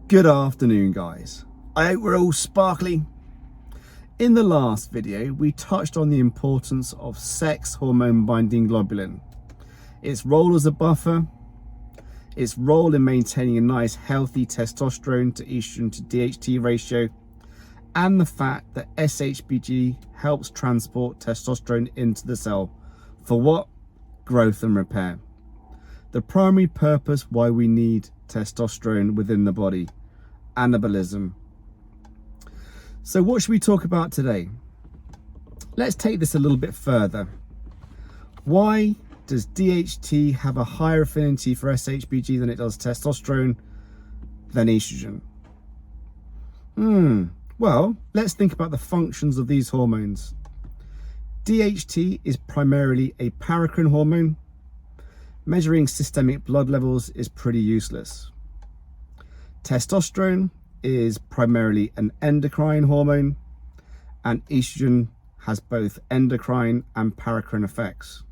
Good afternoon, guys. I hope we're all sparkly. In the last video, we touched on the importance of sex hormone binding globulin, its role as a buffer, its role in maintaining a nice healthy testosterone to estrogen to DHT ratio, and the fact that SHBG helps transport testosterone into the cell for what? Growth and repair. The primary purpose why we need testosterone within the body, anabolism. So what should we talk about today? Let's take this a little bit further. Why does DHT have a higher affinity for SHBG than it does testosterone than estrogen? Well, let's think about the functions of these hormones. DHT is primarily a paracrine hormone. Measuring systemic blood levels is pretty useless. Testosterone is primarily an endocrine hormone, and estrogen has both endocrine and paracrine effects.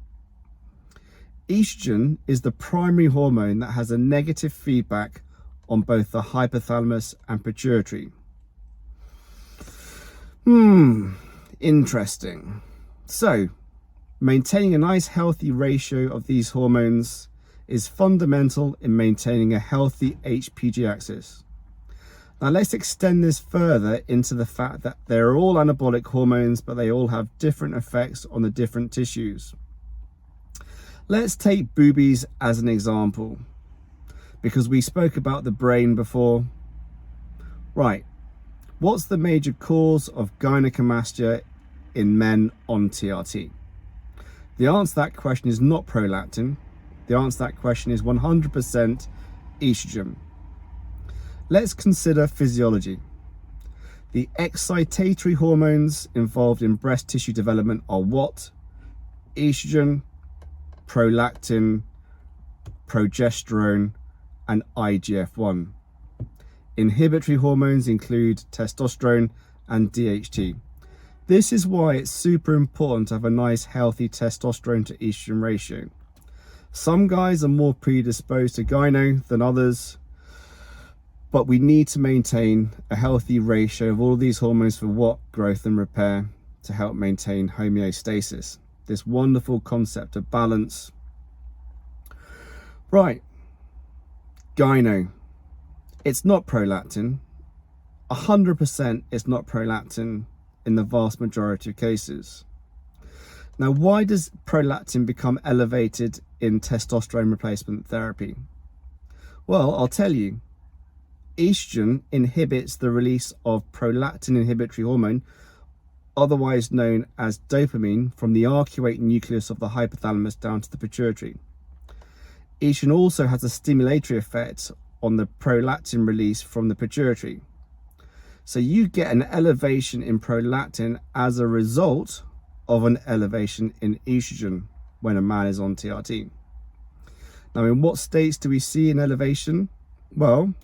Estrogen is the primary hormone that has a negative feedback on both the hypothalamus and pituitary. Interesting. So, maintaining a nice healthy ratio of these hormones is fundamental in maintaining a healthy HPG axis. Now let's extend this further into the fact that they're all anabolic hormones, but they all have different effects on the different tissues. Let's take boobies as an example, because we spoke about the brain before. Right, what's the major cause of gynecomastia in men on TRT? The answer to that question is not prolactin. The answer to that question is 100% estrogen. Let's consider physiology. The excitatory hormones involved in breast tissue development are what? Estrogen, prolactin, progesterone, and IGF-1. Inhibitory hormones include testosterone and DHT. This is why it's super important to have a nice healthy testosterone to estrogen ratio. Some guys are more predisposed to gyno than others, but we need to maintain a healthy ratio of all of these hormones for what? Growth and repair, to help maintain homeostasis. This wonderful concept of balance. Right, gyno. It's not prolactin. 100% it's not prolactin in the vast majority of cases. Now, why does prolactin become elevated in testosterone replacement therapy? Well, I'll tell you. Estrogen inhibits the release of prolactin inhibitory hormone, otherwise known as dopamine, from the arcuate nucleus of the hypothalamus down to the pituitary. Estrogen also has a stimulatory effect on the prolactin release from the pituitary. So you get an elevation in prolactin as a result of an elevation in estrogen when a man is on TRT. Now, in what states do we see an elevation? Well,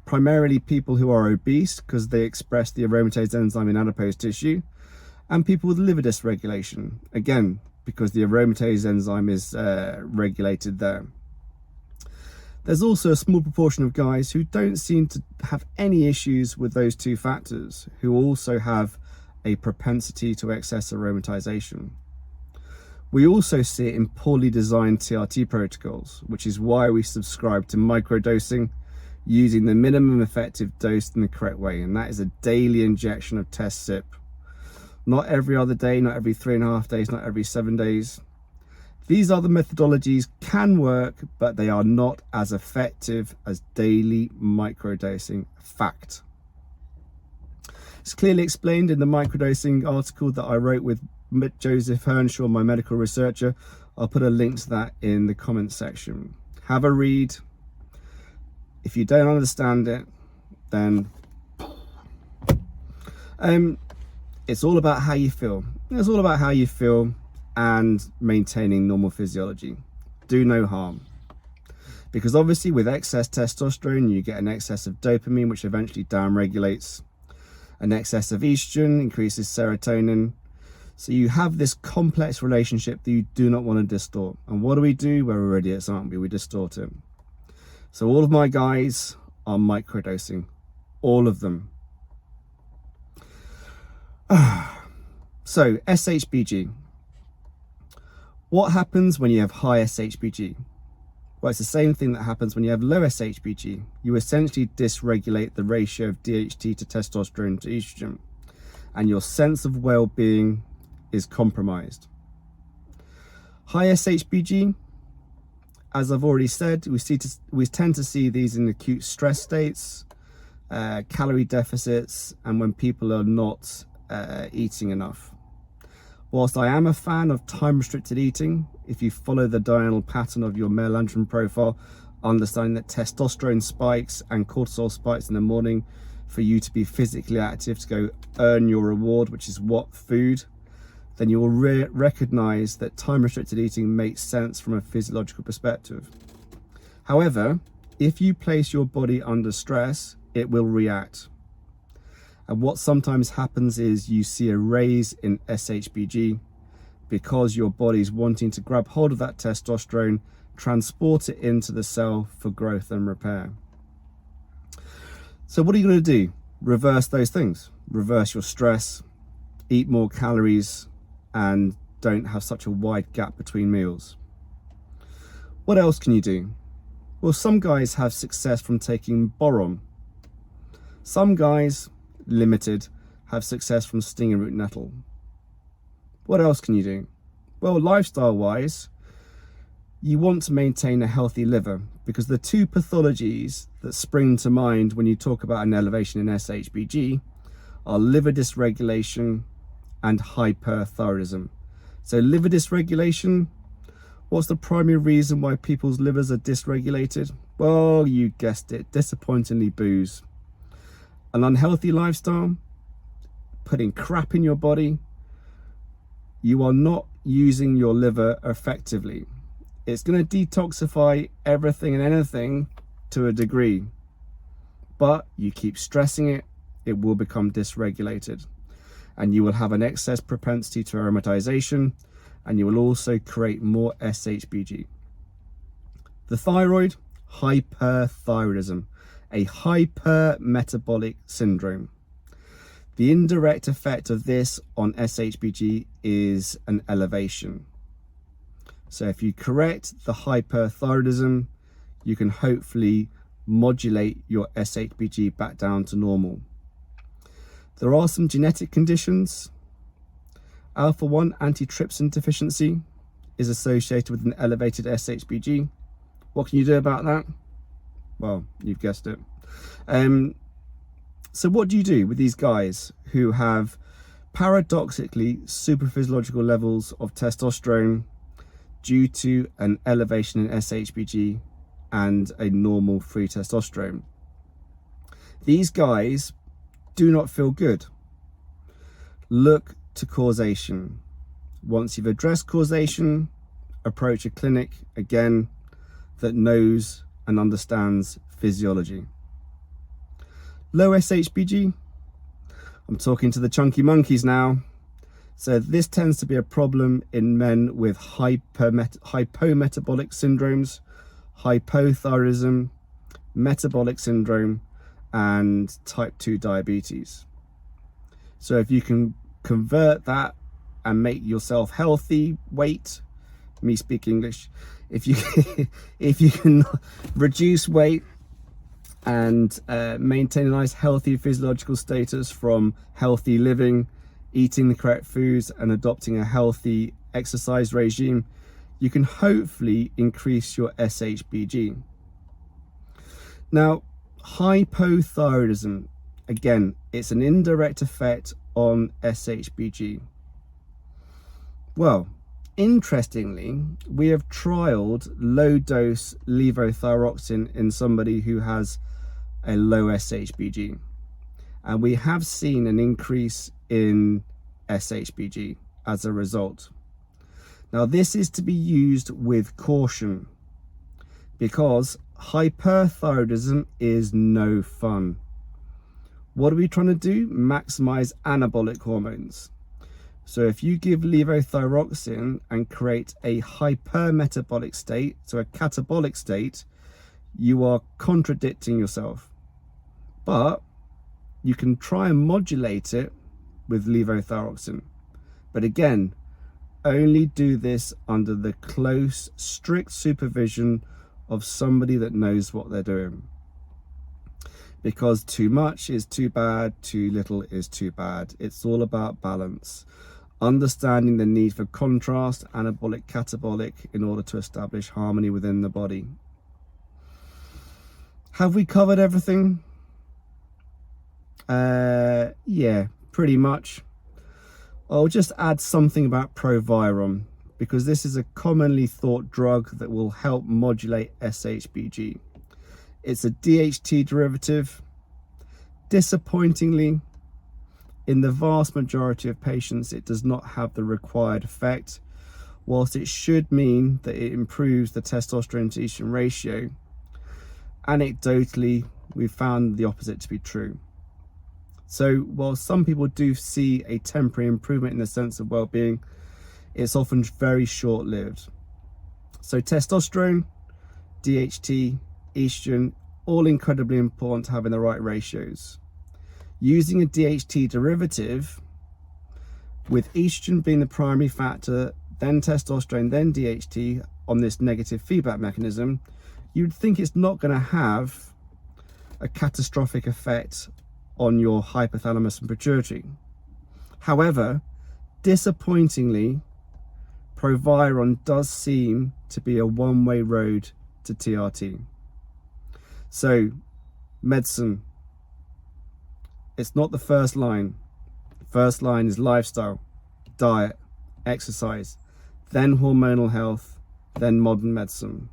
primarily people who are obese because they express the aromatase enzyme in adipose tissue, and people with liver dysregulation, again, because the aromatase enzyme is regulated there. There's also a small proportion of guys who don't seem to have any issues with those two factors, who also have a propensity to excess aromatization. We also see it in poorly designed TRT protocols, which is why we subscribe to microdosing, using the minimum effective dose in the correct way, and that is a daily injection of test SIP. Not every other day, not every 3.5 days, not every 7 days. These other methodologies can work, but they are not as effective as daily microdosing. Fact. It's clearly explained in the microdosing article that I wrote with Joseph Hernshaw, my medical researcher. I'll put a link to that in the comments section. Have a read. If you don't understand it, then it's all about how you feel. It's all about how you feel and maintaining normal physiology. Do no harm. Because obviously with excess testosterone, you get an excess of dopamine, which eventually downregulates. An excess of estrogen increases serotonin. So you have this complex relationship that you do not want to distort. And what do? We're idiots, aren't we? We distort it. So all of my guys are microdosing, all of them. So SHBG. What happens when you have high SHBG? Well, it's the same thing that happens when you have low SHBG. You essentially dysregulate the ratio of DHT to testosterone to estrogen, and your sense of well-being is compromised. High SHBG, as I've already said, we tend to see these in acute stress states, calorie deficits, and when people are not eating enough. Whilst I am a fan of time-restricted eating, if you follow the diurnal pattern of your male androgen profile, understanding that testosterone spikes and cortisol spikes in the morning for you to be physically active, to go earn your reward, which is what? Food, then you will recognize that time-restricted eating makes sense from a physiological perspective. However, if you place your body under stress, it will react. And what sometimes happens is you see a raise in SHBG because your body's wanting to grab hold of that testosterone, transport it into the cell for growth and repair. So what are you going to do? Reverse those things. Reverse your stress, eat more calories, and don't have such a wide gap between meals. What else can you do? Well, some guys have success from taking boron. Some guys, limited, have success from stinging root nettle. What else can you do? Well, lifestyle wise, you want to maintain a healthy liver, because the two pathologies that spring to mind when you talk about an elevation in SHBG are liver dysregulation and hyperthyroidism. So liver dysregulation, what's the primary reason why people's livers are dysregulated? Well, you guessed it, disappointingly booze. An unhealthy lifestyle, putting crap in your body, you are not using your liver effectively. It's going to detoxify everything and anything to a degree, but you keep stressing it, it will become dysregulated, and you will have an excess propensity to aromatization, and you will also create more SHBG. The thyroid, hyperthyroidism, a hypermetabolic syndrome. The indirect effect of this on SHBG is an elevation. So if you correct the hyperthyroidism, you can hopefully modulate your SHBG back down to normal. There are some genetic conditions. Alpha-1 antitrypsin deficiency is associated with an elevated SHBG. What can you do about that? Well, you've guessed it. So what do you do with these guys who have paradoxically superphysiological levels of testosterone due to an elevation in SHBG and a normal free testosterone? These guys do not feel good. Look to causation. Once you've addressed causation, approach a clinic again that knows and understands physiology. Low SHBG, I'm talking to the chunky monkeys now. So this tends to be a problem in men with hypometabolic syndromes, hypothyroidism, metabolic syndrome, and type 2 diabetes. So if you can convert that and make yourself healthy, me speak English, if you can reduce weight and maintain a nice healthy physiological status from healthy living, eating the correct foods, and adopting a healthy exercise regime, you can hopefully increase your SHBG. Now, hypothyroidism, again, it's an indirect effect on SHBG. Well, interestingly, we have trialed low dose levothyroxine in somebody who has a low SHBG, and we have seen an increase in SHBG as a result. Now, this is to be used with caution, because hyperthyroidism is no fun. What are we trying to do? Maximize anabolic hormones. So if you give levothyroxine and create a hypermetabolic state, so a catabolic state, you are contradicting yourself. But you can try and modulate it with levothyroxine. But again, only do this under the close, strict supervision of somebody that knows what they're doing. Because too much is too bad, too little is too bad. It's all about balance. Understanding the need for contrast, anabolic, catabolic, in order to establish harmony within the body. Have we covered everything? Yeah, pretty much. I'll just add something about Proviron, because this is a commonly thought drug that will help modulate SHBG. It's a DHT derivative. Disappointingly, in the vast majority of patients, it does not have the required effect. Whilst it should mean that it improves the testosterone to estrogen ratio, anecdotally, we've found the opposite to be true. So while some people do see a temporary improvement in the sense of well-being, it's often very short-lived. So testosterone, DHT, estrogen, all incredibly important to having the right ratios. Using a DHT derivative, with estrogen being the primary factor, then testosterone, then DHT on this negative feedback mechanism, you'd think it's not going to have a catastrophic effect on your hypothalamus and pituitary. However, disappointingly, Proviron does seem to be a one-way road to TRT. So, medicine, it's not the first line. The first line is lifestyle, diet, exercise, then hormonal health, then modern medicine.